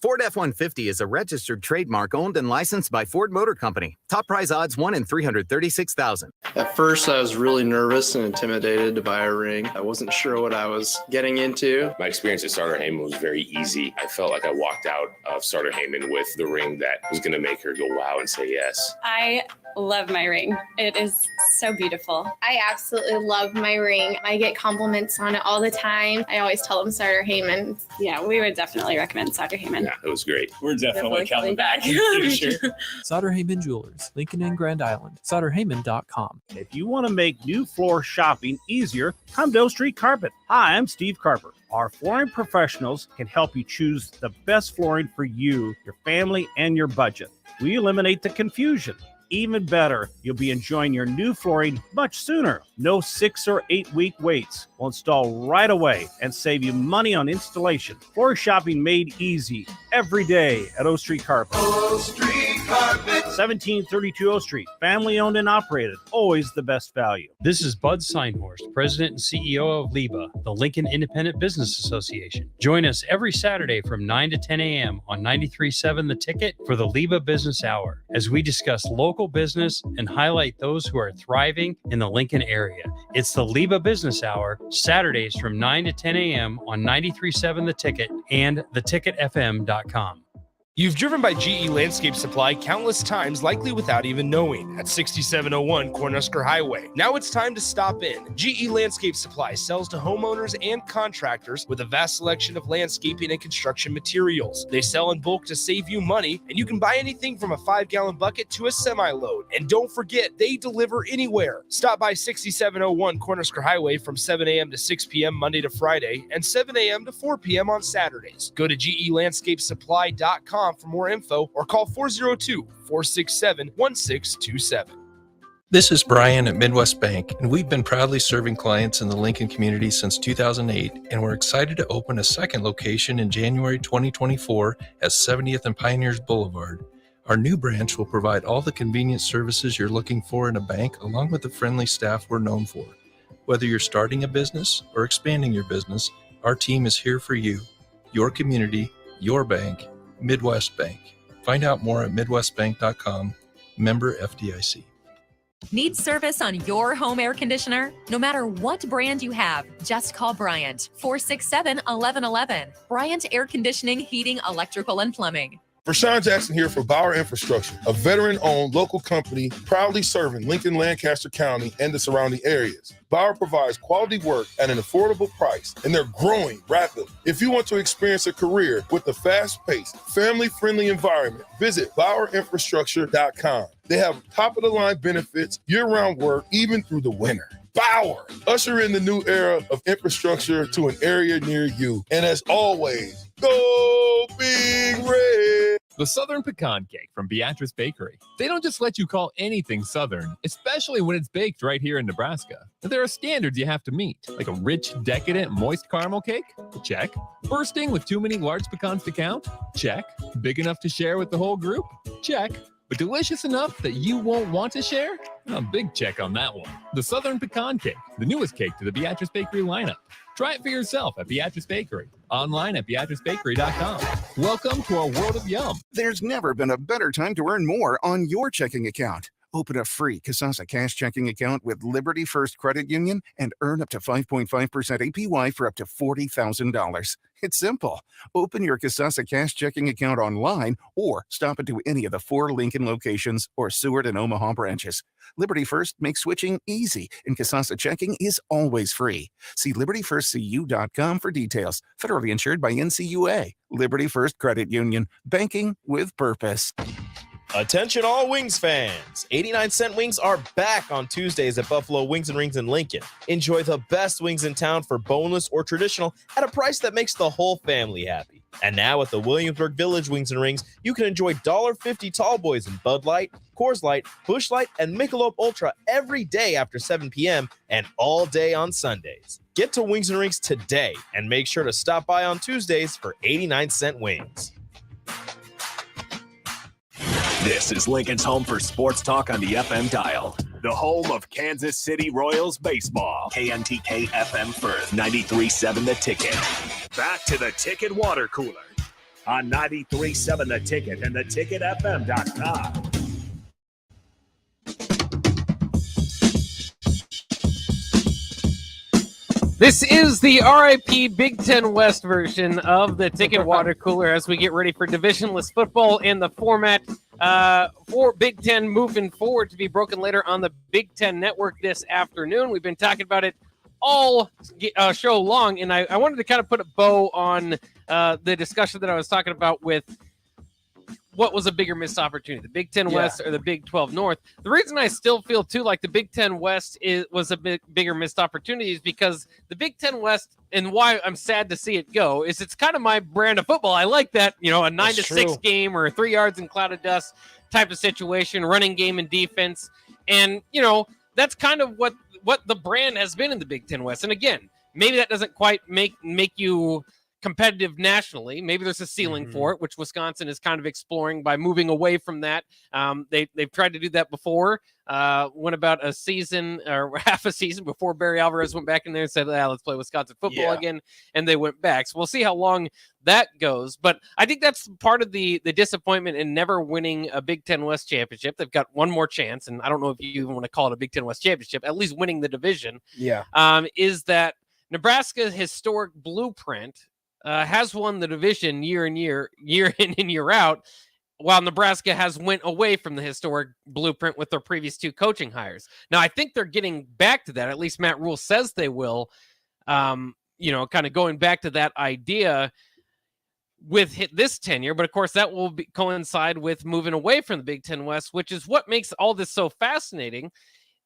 Ford F-150 is a registered trademark owned and licensed by Ford Motor Company. Top prize odds 1 in 336,000. At first, I was really nervous and intimidated to buy a ring. I wasn't sure what I was getting into. My experience at Starter Heyman was very easy. I felt like I walked out of Starter Heyman with the ring that was going to make her go wow and say yes. I love my ring. It is so beautiful. I absolutely love my ring. I get compliments on it all the time. I always tell them Starter Heyman. Yeah, we would definitely recommend Starter Heyman. Yeah, it was great. We're definitely coming back. Sure. Sauter Heyman Jewelers, Lincoln and Grand Island. SauterHeyman.com. If you want to make new floor shopping easier, come to O Street Carpet. Hi, I'm Steve Carper. Our flooring professionals can help you choose the best flooring for you, your family, and your budget. We eliminate the confusion. Even better, you'll be enjoying your new flooring much sooner. No 6 or 8 week waits. We'll install right away and save you money on installation. Floor shopping made easy every day at O Street Carpet. O Street Carpet. 1732 O Street. Family owned and operated. Always the best value. This is Bud Seinhorst, President and CEO of LIBA, the Lincoln Independent Business Association. Join us every Saturday from 9 to 10 a.m. on 93.7 The Ticket for the LIBA Business Hour, as we discuss local business and highlight those who are thriving in the Lincoln area. It's the LIBA Business Hour, Saturdays from 9 to 10 a.m. on 93.7 The Ticket and theticketfm.com. You've driven by GE Landscape Supply countless times, likely without even knowing, at 6701 Cornhusker Highway. Now it's time to stop in. GE Landscape Supply sells to homeowners and contractors with a vast selection of landscaping and construction materials. They sell in bulk to save you money, and you can buy anything from a 5-gallon bucket to a semi-load. And don't forget, they deliver anywhere. Stop by 6701 Cornhusker Highway from 7 a.m. to 6 p.m. Monday to Friday and 7 a.m. to 4 p.m. on Saturdays. Go to GELandscapeSupply.com for more info or call 402-467-1627. This is Brian at Midwest Bank, and we've been proudly serving clients in the Lincoln community since 2008, and we're excited to open a second location in January 2024 at 70th and Pioneers Boulevard. Our new branch will provide all the convenient services you're looking for in a bank, along with the friendly staff we're known for. Whether you're starting a business or expanding your business, our team is here for you, your community, your bank, Midwest Bank. Find out more at midwestbank.com, member FDIC. Need service on your home air conditioner? No matter what brand you have, just call Bryant, 467-1111. Bryant Air Conditioning, Heating, Electrical, and Plumbing. Rashawn Jackson here for Bauer Infrastructure, a veteran-owned local company proudly serving Lincoln, Lancaster County, and the surrounding areas. Bauer provides quality work at an affordable price, and they're growing rapidly. If you want to experience a career with a fast-paced, family-friendly environment, visit BauerInfrastructure.com. They have top-of-the-line benefits, year-round work, even through the winter. Bauer, usher in the new era of infrastructure to an area near you. And as always, go Big Red! The Southern Pecan Cake from Beatrice Bakery. They don't just let you call anything Southern, especially when it's baked right here in Nebraska. But there are standards you have to meet, like a rich, decadent, moist caramel cake? Check. Bursting with too many large pecans to count? Check. Big enough to share with the whole group? Check. But delicious enough that you won't want to share? A big check on that one. The Southern Pecan Cake, the newest cake to the Beatrice Bakery lineup. Try it for yourself at Beatrice Bakery. Online at BeatriceBakery.com. Welcome to our world of yum. There's never been a better time to earn more on your checking account. Open a free Kasasa Cash checking account with Liberty First Credit Union and earn up to 5.5% APY for up to $40,000. It's simple. Open your Kasasa Cash checking account online or stop into any of the 4 Lincoln locations or Seward and Omaha branches. Liberty First makes switching easy, and Kasasa checking is always free. See LibertyFirstCU.com for details. Federally insured by NCUA. Liberty First Credit Union. Banking with purpose. Attention all Wings fans! 89-cent wings are back on Tuesdays at Buffalo Wings and Rings in Lincoln. Enjoy the best wings in town for boneless or traditional at a price that makes the whole family happy. And now at the Williamsburg Village Wings and Rings, you can enjoy $1.50 tall boys in Bud Light, Coors Light, Busch Light, and Michelob Ultra every day after 7 p.m. and all day on Sundays. Get to Wings and Rings today and make sure to stop by on Tuesdays for 89-cent wings. This is Lincoln's home for sports talk on the FM dial. The home of Kansas City Royals baseball. KNTK FM Firth, 93.7 The Ticket. Back to the Ticket Water Cooler on 93.7 The Ticket and theticketfm.com. This is the RIP Big Ten West version of the Ticket Water Cooler as we get ready for divisionless football and the format for Big Ten moving forward to be broken later on the Big Ten Network this afternoon. We've been talking about it all show long, and I wanted to kind of put a bow on the discussion that I was talking about with what was a bigger missed opportunity, the Big Ten West or the Big 12 North. The reason I still feel, too, like the Big Ten West was a bigger missed opportunity is because the Big Ten West, and why I'm sad to see it go, is it's kind of my brand of football. I like that, a 9-6 game or 3 yards in cloud of dust type of situation, running game and defense. And, that's kind of what the brand has been in the Big Ten West. And again, maybe that doesn't quite make you competitive nationally. Maybe there's a ceiling for it, which Wisconsin is kind of exploring by moving away from that. They've tried to do that before. Went about a season or half a season before Barry Alvarez went back in there and said, let's play Wisconsin football again. And they went back. So we'll see how long that goes. But I think that's part of the disappointment in never winning a Big Ten West championship. They've got one more chance. And I don't know if you even want to call it a Big Ten West championship, at least winning the division. Is that Nebraska's historic blueprint has won the division year in and year out, while Nebraska has went away from the historic blueprint with their previous 2 coaching hires. Now, I think they're getting back to that. At least Matt Rule says they will. Kind of going back to that idea with this tenure, but of course that will coincide with moving away from the Big Ten West, which is what makes all this so fascinating.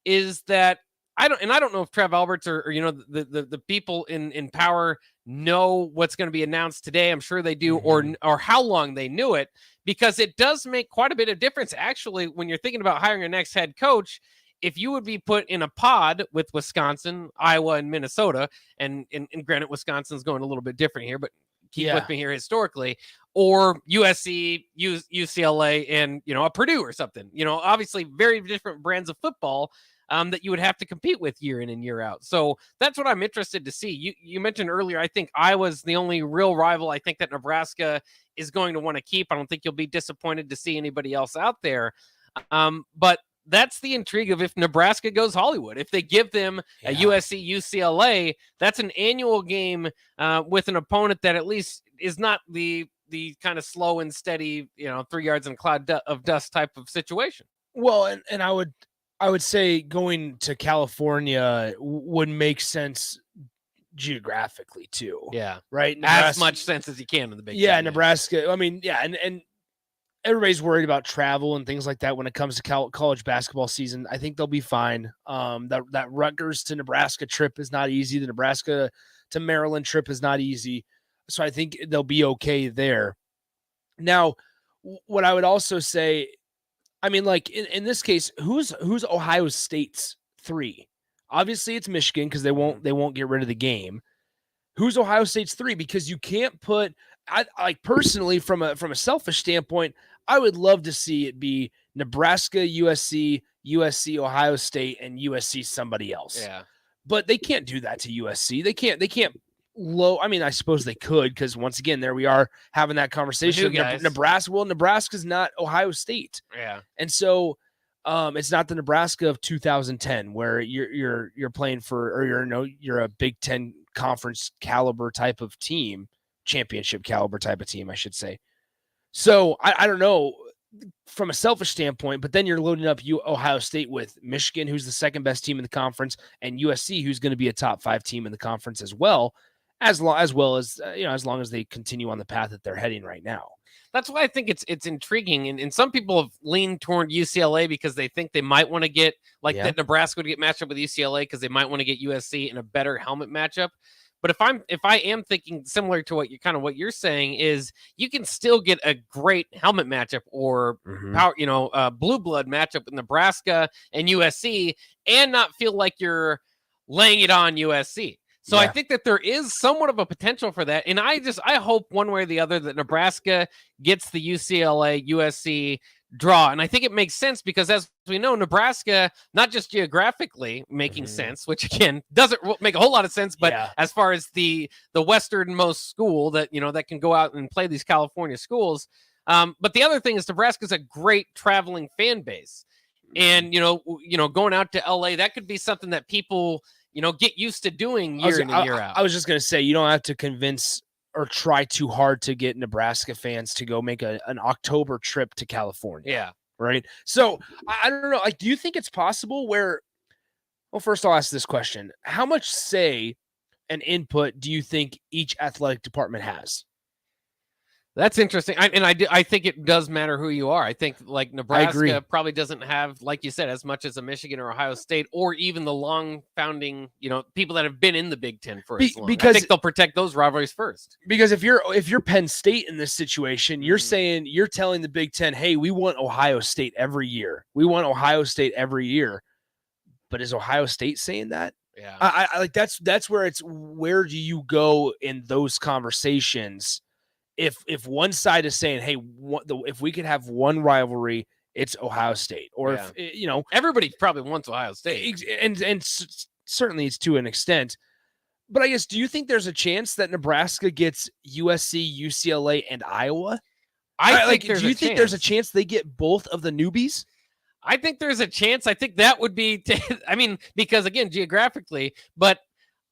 Is that I don't know if Trev Alberts or the people in power know what's going to be announced today. I'm sure they do, or how long they knew it, because it does make quite a bit of difference actually when you're thinking about hiring your next head coach. If you would be put in a pod with Wisconsin, Iowa, and Minnesota, and granted Wisconsin's going a little bit different here, but keep with me here historically, or USC, UCLA, and a Purdue or something. Obviously very different brands of football that you would have to compete with year in and year out. So that's what I'm interested to see. You mentioned earlier, I think Iowa's the only real rival I think that Nebraska is going to want to keep. I don't think you'll be disappointed to see anybody else out there. But that's the intrigue of if Nebraska goes Hollywood. If they give them a USC, UCLA, that's an annual game with an opponent that at least is not the kind of slow and steady, 3 yards in a cloud of dust type of situation. Well, and I would say going to California would make sense geographically too. Yeah. Right. As much sense as you can in the Big Ten. Yeah, Nebraska. I mean, yeah, and everybody's worried about travel and things like that when it comes to college basketball season. I think they'll be fine. That Rutgers to Nebraska trip is not easy. The Nebraska to Maryland trip is not easy. So I think they'll be okay there. Now, what I would also say, I mean, like in this case, who's Ohio State's 3? Obviously, it's Michigan because they won't get rid of the game. Who's Ohio State's 3? Because you can't put. I personally, from a selfish standpoint, I would love to see it be Nebraska, USC, Ohio State, and USC somebody else. Yeah, but they can't do that to USC. They can't. I mean, I suppose they could, because once again, there we are having that conversation. Nebraska's not Ohio State. Yeah, and so it's not the Nebraska of 2010 where you're playing for, or you're a Big Ten conference caliber type of team, championship caliber type of team, I should say. So I don't know from a selfish standpoint, but then you're loading up Ohio State with Michigan, who's the second best team in the conference, and USC, who's going to be a top 5 team in the conference as well. As long as they continue on the path that they're heading right now. That's why I think it's intriguing. And some people have leaned toward UCLA because they think they might want to get that Nebraska would get matched up with UCLA because they might want to get USC in a better helmet matchup. But if I am thinking similar to what you're saying, is you can still get a great helmet matchup or blue blood matchup with Nebraska and USC and not feel like you're laying it on USC. So I think that there is somewhat of a potential for that. And I hope one way or the other that Nebraska gets the UCLA, USC draw. And I think it makes sense because, as we know, Nebraska, not just geographically making sense, which again doesn't make a whole lot of sense, but as far as the westernmost school that, that can go out and play these California schools. But the other thing is Nebraska's a great traveling fan base. And, going out to LA, that could be something that people, get used to doing year in and year out. I was just going to say, you don't have to convince or try too hard to get Nebraska fans to go make an October trip to California. Yeah. Right. So I don't know. Like, do you think it's possible where, well, first I'll ask this question. How much say and input do you think each athletic department has? That's interesting. I think it does matter who you are. I think like Nebraska probably doesn't have, like you said, as much as a Michigan or Ohio State, or even the long founding, people that have been in the Big Ten for as long. Because I think they'll protect those rivalries first. Because if you're Penn State in this situation, you're telling the Big Ten, hey, we want Ohio State every year. We want Ohio State every year. But is Ohio State saying that? Yeah. I like that's where do you go in those conversations? If one side is saying, hey, if we could have one rivalry, it's Ohio State, or if everybody probably wants Ohio State, and certainly it's to an extent. But I guess, do you think there's a chance that Nebraska gets USC, UCLA, and Iowa? Do you think there's a chance they get both of the newbies? I think there's a chance. I think that would be, because again, geographically, but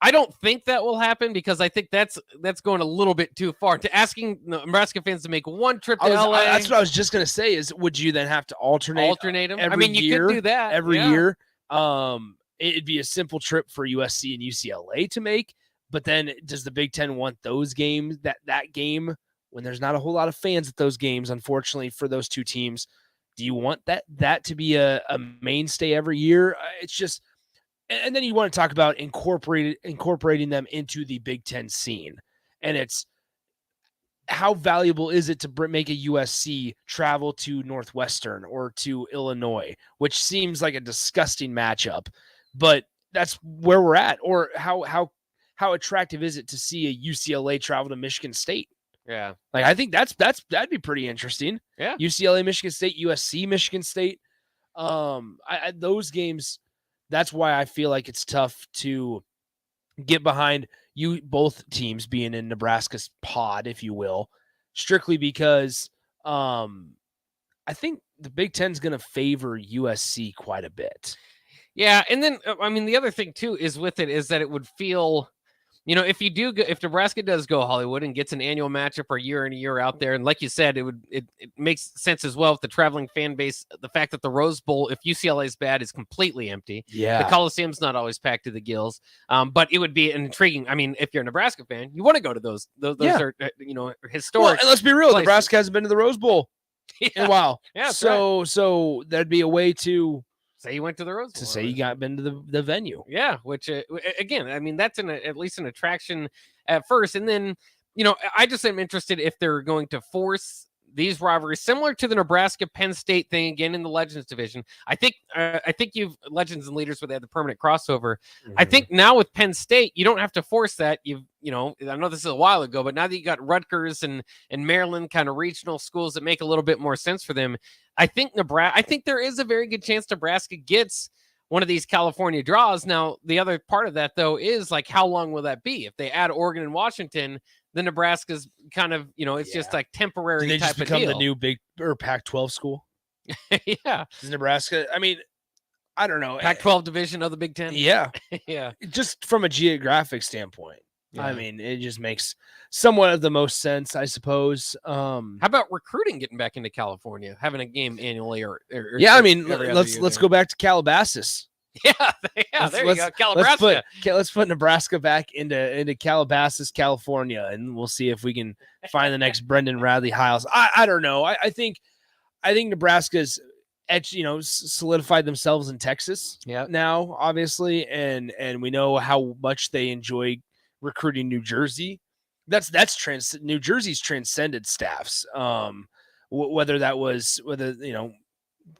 I don't think that will happen because I think that's going a little bit too far. To asking Nebraska fans to make one trip to LA. That's what I was just gonna say. Is would you then have to alternate them? every I mean, you year, could do that every year. It'd be a simple trip for USC and UCLA to make. But then, does the Big Ten want those games? That game when there's not a whole lot of fans at those games, unfortunately for those two teams. Do you want that to be a mainstay every year? It's just. And then you want to talk about incorporating them into the Big Ten scene. And it's how valuable is it to make a USC travel to Northwestern or to Illinois, which seems like a disgusting matchup, but that's where we're at. Or how attractive is it to see a UCLA travel to Michigan State? Yeah. Like, I think that'd be pretty interesting. Yeah. UCLA, Michigan State, USC, Michigan State. Those games, that's why I feel like it's tough to get behind both teams being in Nebraska's pod, if you will, strictly because I think the Big Ten's going to favor USC quite a bit. Yeah, and then I mean the other thing too is with it is that it would feel, if Nebraska does go Hollywood and gets an annual matchup or year in a year out there, and like you said, it makes sense as well with the traveling fan base. The fact that the Rose Bowl, if UCLA's bad, is completely empty. Yeah, the Coliseum's not always packed to the gills. But it would be an intriguing. I mean, if you're a Nebraska fan, you want to go to those are historic. Well, and let's be real, places. Nebraska hasn't been to the Rose Bowl in a while. Yeah, so that'd be a way to say you went to the Rose Bowl. To say you been to the venue. Yeah, which again, I mean, that's at least an attraction at first. And then, I just am interested if they're going to force these rivalries similar to the Nebraska Penn State thing again in the Legends division. I think you've Legends and Leaders where they had the permanent crossover. Mm-hmm. I think now with Penn State, you don't have to force that. I know this is a while ago, but now that you got Rutgers and Maryland kind of regional schools that make a little bit more sense for them, I think there is a very good chance Nebraska gets one of these California draws. Now, the other part of that though is like, how long will that be? If they add Oregon and Washington, then Nebraska's kind of, it's just like temporary. Do they type just become of deal. the new Big or Pac-12 school? Yeah, is Nebraska? I mean, I don't know. Pac-12 division of the Big Ten. Yeah, yeah. Just from a geographic standpoint, yeah. I mean, it just makes somewhat of the most sense, I suppose. How about recruiting getting back into California, having a game annually or yeah, I mean, let's go back to Calabasas. Yeah, there you go, Calabrasca. Let's put Nebraska back into Calabasas, California, and we'll see if we can find the next Brendan Radley Hiles. I don't know. I think Nebraska's solidified themselves in Texas. Yeah. Now, obviously, and we know how much they enjoy recruiting New Jersey. New Jersey's transcended staffs. Whether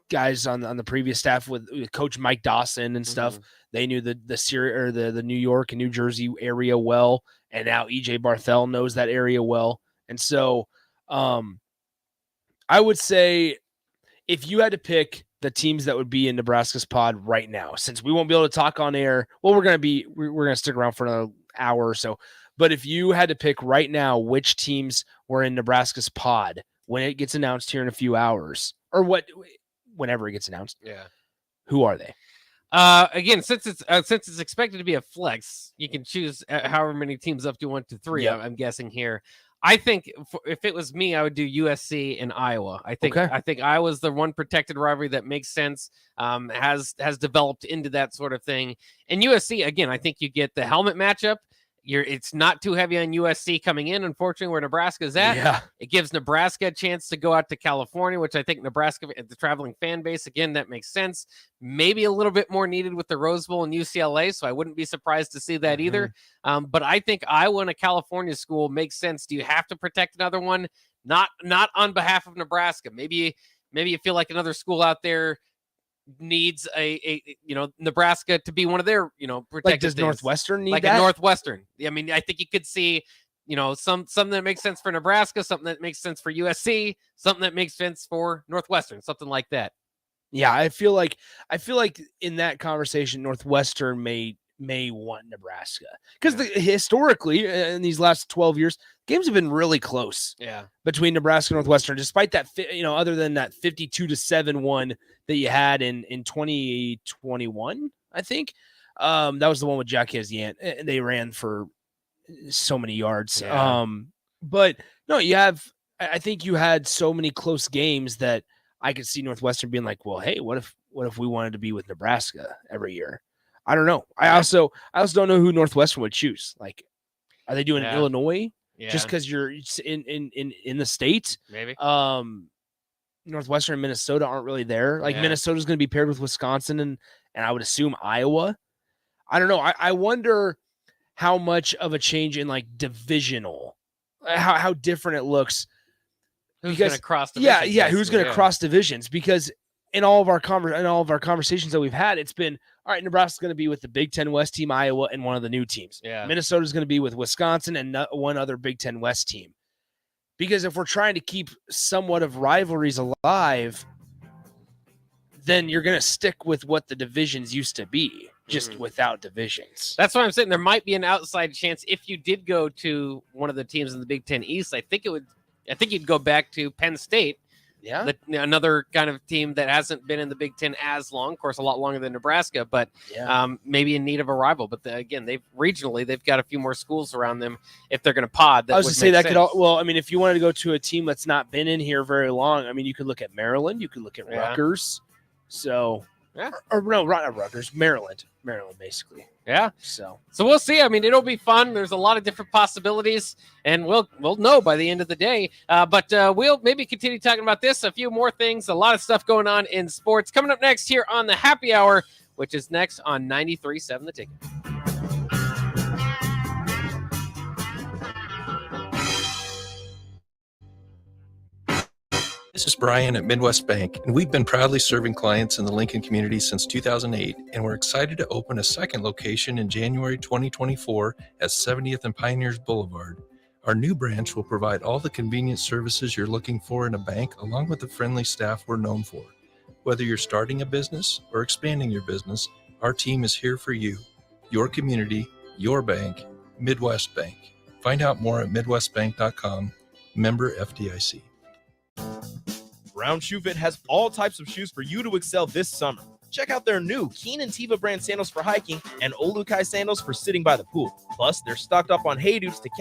guys on the previous staff with Coach Mike Dawson and stuff, they knew the New York and New Jersey area well, and now EJ Barthel knows that area well. And so I would say if you had to pick the teams that would be in Nebraska's pod right now, since we won't be able to talk on air, well, we're going to stick around for another hour or so. But if you had to pick right now which teams were in Nebraska's pod when it gets announced here in a few hours, or whenever it gets announced, who are they? Again, since it's expected to be a flex, you can choose however many teams up to 1 to 3. Yep. I'm guessing here. I think if it was me, I would do USC and Iowa. I think Iowa's the one protected rivalry that makes sense. Has developed into that sort of thing. And USC, again, I think you get the helmet matchup. It's not too heavy on USC coming in, unfortunately, where Nebraska is at. Yeah. It gives Nebraska a chance to go out to California, which I think Nebraska, the traveling fan base, again, that makes sense. Maybe a little bit more needed with the Rose Bowl and UCLA, so I wouldn't be surprised to see that either. But I think Iowa and a California school makes sense. Do you have to protect another one? Not on behalf of Nebraska. Maybe you feel like another school out there needs a Nebraska to be one of their protected like does things. Northwestern need like that? A Northwestern. I mean, I think you could see something that makes sense for Nebraska, something that makes sense for USC, something that makes sense for Northwestern, something like that. Yeah, I feel like in that conversation, Northwestern may want Nebraska because historically in these last 12 years, games have been really close. Yeah, between Nebraska and Northwestern, despite that other than that 52-7 one that you had in 2021, I think. That was the one with Jack Yant, and they ran for so many yards. Yeah. But no, I think you had so many close games that I could see Northwestern being like, well, hey, what if we wanted to be with Nebraska every year? I don't know. I also don't know who Northwestern would choose. Like, are they doing Illinois just because you're in the state? Maybe. Northwestern and Minnesota aren't really there. Like Minnesota's going to be paired with Wisconsin and I would assume Iowa. I don't know. I wonder how much of a change in like divisional, how different it looks. Who's going to cross divisions? Yeah. Who's going to cross divisions? Because in all of our conversations that we've had, it's been all right. Nebraska's going to be with the Big Ten West team, Iowa, and one of the new teams. Yeah. Minnesota's going to be with Wisconsin and one other Big Ten West team. Because if we're trying to keep somewhat of rivalries alive, then you're going to stick with what the divisions used to be, just without divisions. That's why I'm saying there might be an outside chance if you did go to one of the teams in the Big Ten East. I think you'd go back to Penn State. Yeah. Another kind of team that hasn't been in the Big Ten as long, of course, a lot longer than Nebraska, but maybe in need of a rival. But again, they've got a few more schools around them if they're going to pod. I was going to say that if you wanted to go to a team that's not been in here very long, I mean, you could look at Maryland, you could look at Rutgers. So, or no, not Rutgers, Maryland, basically. Yeah. So we'll see. I mean, it'll be fun. There's a lot of different possibilities, and we'll know by the end of the day. But we'll maybe continue talking about this, a few more things, a lot of stuff going on in sports. Coming up next here on the Happy Hour, which is next on 93.7 The Ticket. This is Brian at Midwest Bank, and we've been proudly serving clients in the Lincoln community since 2008, and we're excited to open a second location in January 2024 at 70th and Pioneers Boulevard. Our new branch will provide all the convenient services you're looking for in a bank, along with the friendly staff we're known for. Whether you're starting a business or expanding your business, our team is here for you. Your community, your bank, Midwest Bank. Find out more at midwestbank.com, member FDIC. Brown Shoe Fit has all types of shoes for you to excel this summer. Check out their new Keen and Tiva brand sandals for hiking and Olukai sandals for sitting by the pool. Plus, they're stocked up on Hey Dudes to catch